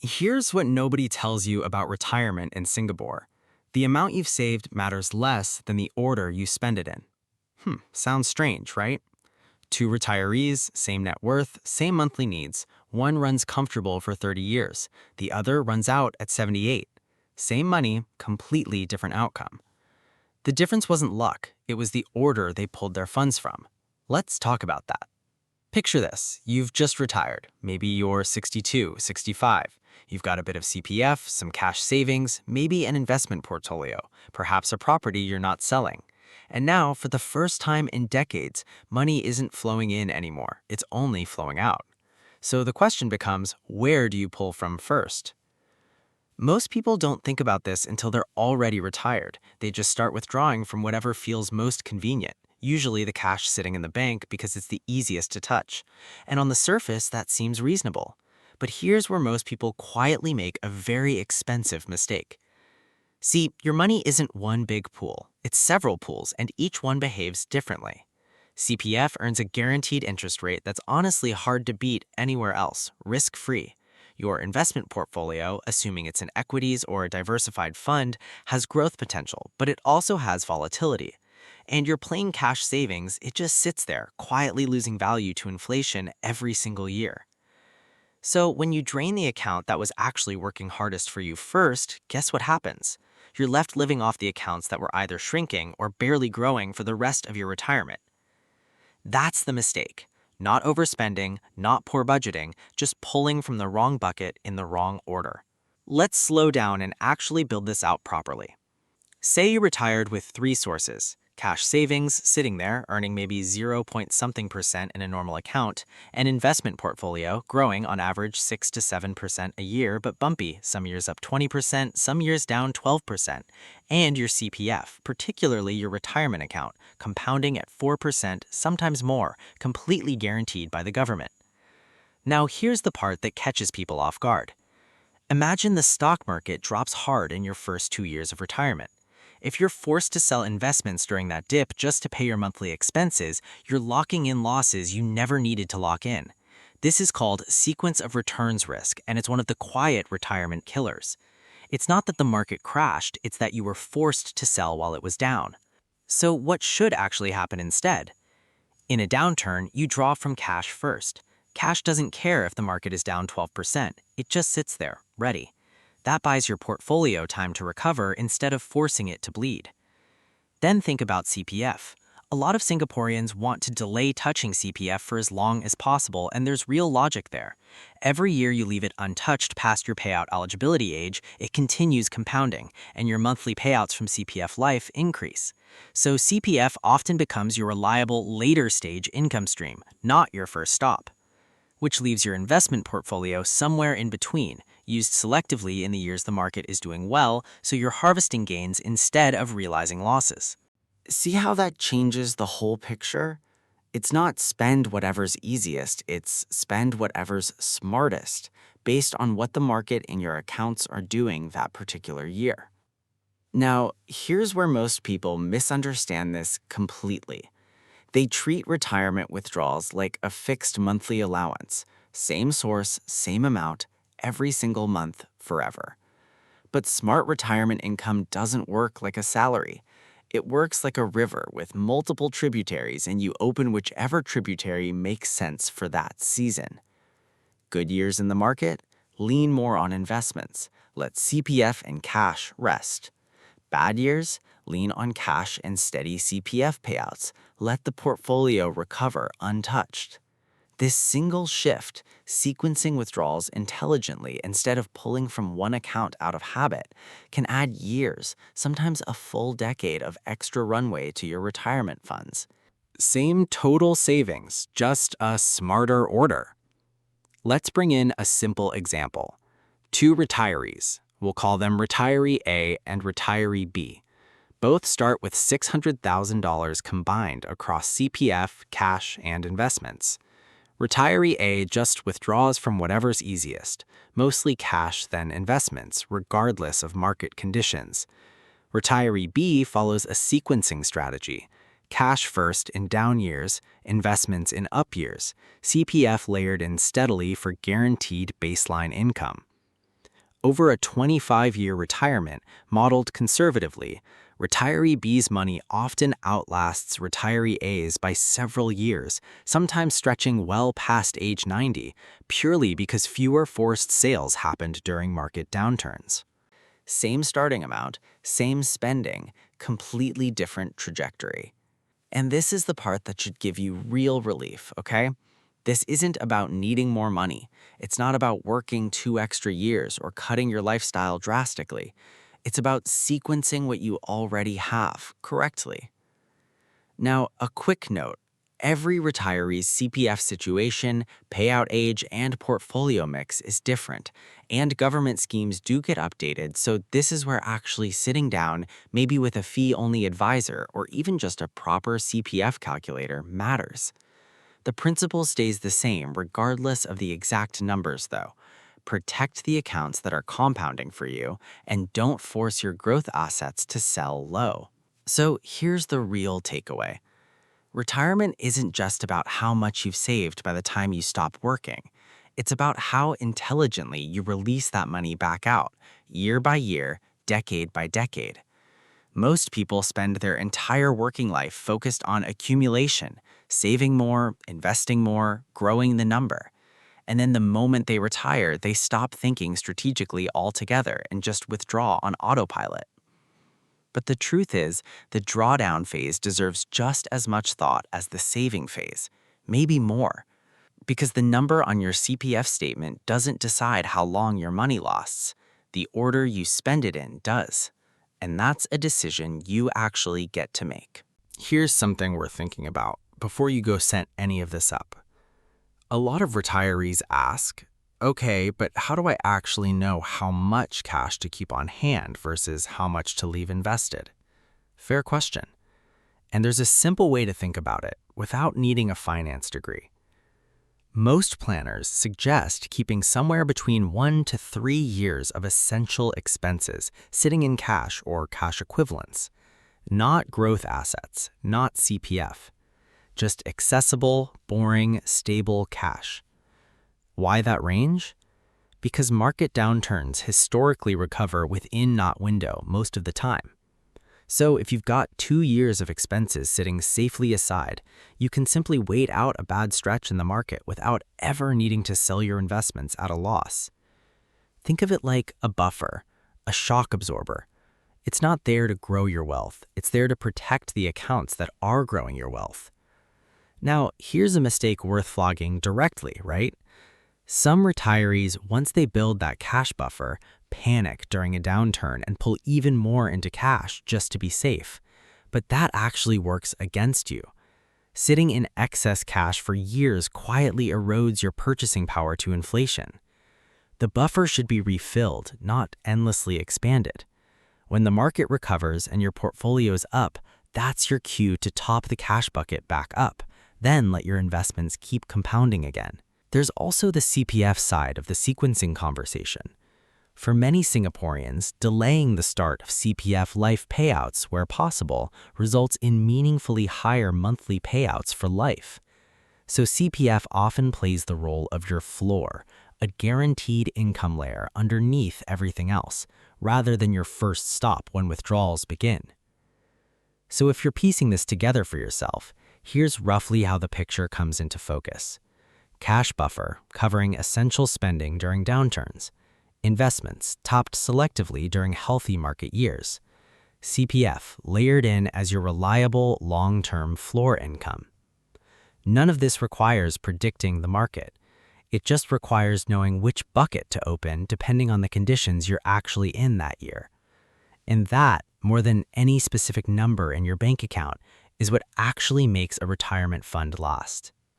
Here's what nobody tells you about retirement in Singapore. The amount you've saved matters less than the order you spend it in. Sounds strange, right? Two retirees, same net worth, same monthly needs. One runs comfortable for 30 years. The other runs out at 78. Same money, completely different outcome. The difference wasn't luck, it was the order they pulled their funds from. Let's talk about that. Picture this. You've just retired. Maybe you're 62, 65. You've got a bit of CPF, some cash savings, maybe an investment portfolio, perhaps a property you're not selling. And now, for the first time in decades, money isn't flowing in anymore. It's only flowing out. So the question becomes, where do you pull from first? Most people don't think about this until they're already retired. They just start withdrawing from whatever feels most convenient, usually the cash sitting in the bank because it's the easiest to touch. And on the surface, that seems reasonable. But here's where most people quietly make a very expensive mistake. See, your money isn't one big pool. It's several pools, and each one behaves differently. CPF earns a guaranteed interest rate that's honestly hard to beat anywhere else, risk-free. Your investment portfolio, assuming it's in equities or a diversified fund, has growth potential, but it also has volatility. And your plain cash savings, it just sits there, quietly losing value to inflation every single year. So when you drain the account that was actually working hardest for you first, guess what happens? You're left living off the accounts that were either shrinking or barely growing for the rest of your retirement. That's the mistake. Not overspending, not poor budgeting, just pulling from the wrong bucket in the wrong order. Let's slow down and actually build this out properly. Say you retired with three sources: cash savings sitting there, earning maybe 0 point something% in a normal account, an investment portfolio growing on average 6 to 7% a year, but bumpy, some years up 20%, some years down 12%, and your CPF, particularly your retirement account, compounding at 4%, sometimes more, completely guaranteed by the government. Now here's the part that catches people off guard. Imagine the stock market drops hard in your first 2 years of retirement. If you're forced to sell investments during that dip just to pay your monthly expenses, you're locking in losses you never needed to lock in. This is called sequence of returns risk, and it's one of the quiet retirement killers. It's not that the market crashed, it's that you were forced to sell while it was down. So what should actually happen instead? In a downturn, you draw from cash first. Cash doesn't care if the market is down 12%. It just sits there, ready. That buys your portfolio time to recover instead of forcing it to bleed. Then think about CPF. A lot of Singaporeans want to delay touching CPF for as long as possible, and there's real logic there. Every year you leave it untouched past your payout eligibility age, it continues compounding, and your monthly payouts from CPF Life increase. So CPF often becomes your reliable later stage income stream, not your first stop. Which leaves your investment portfolio somewhere in between, used selectively in the years the market is doing well, so you're harvesting gains instead of realizing losses. See how that changes the whole picture? It's not spend whatever's easiest, it's spend whatever's smartest, based on what the market and your accounts are doing that particular year. Now, here's where most people misunderstand this completely. They treat retirement withdrawals like a fixed monthly allowance, same source, same amount, every single month, forever. But smart retirement income doesn't work like a salary. It works like a river with multiple tributaries, and you open whichever tributary makes sense for that season. Good years in the market? Lean more on investments. Let CPF and cash rest. Bad years? Lean on cash and steady CPF payouts. Let the portfolio recover untouched. This single shift, sequencing withdrawals intelligently instead of pulling from one account out of habit, can add years, sometimes a full decade of extra runway to your retirement funds. Same total savings, just a smarter order. Let's bring in a simple example. Two retirees. We'll call them retiree A and retiree B. Both start with $600,000 combined across CPF, cash, and investments. Retiree A just withdraws from whatever's easiest, mostly cash then investments, regardless of market conditions. Retiree B follows a sequencing strategy: cash first in down years, investments in up years, CPF layered in steadily for guaranteed baseline income. Over a 25-year retirement modeled conservatively, retiree B's money often outlasts retiree A's by several years, sometimes stretching well past age 90, purely because fewer forced sales happened during market downturns. Same starting amount, same spending, completely different trajectory. And this is the part that should give you real relief, okay? This isn't about needing more money. It's not about working 2 extra years or cutting your lifestyle drastically. It's about sequencing what you already have correctly. Now, a quick note. Every retiree's CPF situation, payout age, and portfolio mix is different, and government schemes do get updated, so this is where actually sitting down, maybe with a fee-only advisor or even just a proper CPF calculator, matters. The principle stays the same regardless of the exact numbers, though. Protect the accounts that are compounding for you, and don't force your growth assets to sell low. So here's the real takeaway. Retirement isn't just about how much you've saved by the time you stop working. It's about how intelligently you release that money back out, year by year, decade by decade. Most people spend their entire working life focused on accumulation, saving more, investing more, growing the number. And then the moment they retire, they stop thinking strategically altogether and just withdraw on autopilot. But the truth is, the drawdown phase deserves just as much thought as the saving phase, maybe more. Because the number on your CPF statement doesn't decide how long your money lasts. The order you spend it in does. And that's a decision you actually get to make. Here's something worth thinking about before you go set any of this up. A lot of retirees ask, okay, but how do I actually know how much cash to keep on hand versus how much to leave invested? Fair question. And there's a simple way to think about it without needing a finance degree. Most planners suggest keeping somewhere between 1 to 3 years of essential expenses sitting in cash or cash equivalents, not growth assets, not CPF, just accessible, boring, stable cash. Why that range? Because market downturns historically recover within that window most of the time. So if you've got 2 years of expenses sitting safely aside, you can simply wait out a bad stretch in the market without ever needing to sell your investments at a loss. Think of it like a buffer, a shock absorber. It's not there to grow your wealth. It's there to protect the accounts that are growing your wealth. Now, here's a mistake worth flagging directly, right? Some retirees, once they build that cash buffer, panic during a downturn and pull even more into cash just to be safe. But that actually works against you. Sitting in excess cash for years quietly erodes your purchasing power to inflation. The buffer should be refilled, not endlessly expanded. When the market recovers and your portfolio's up, that's your cue to top the cash bucket back up. Then let your investments keep compounding again. There's also the CPF side of the sequencing conversation. For many Singaporeans, delaying the start of CPF life payouts where possible results in meaningfully higher monthly payouts for life. So CPF often plays the role of your floor, a guaranteed income layer underneath everything else, rather than your first stop when withdrawals begin. So if you're piecing this together for yourself, here's roughly how the picture comes into focus. Cash buffer, covering essential spending during downturns. Investments, topped selectively during healthy market years. CPF, layered in as your reliable long-term floor income. None of this requires predicting the market. It just requires knowing which bucket to open depending on the conditions you're actually in that year. And that, more than any specific number in your bank account, is what actually makes a retirement fund last.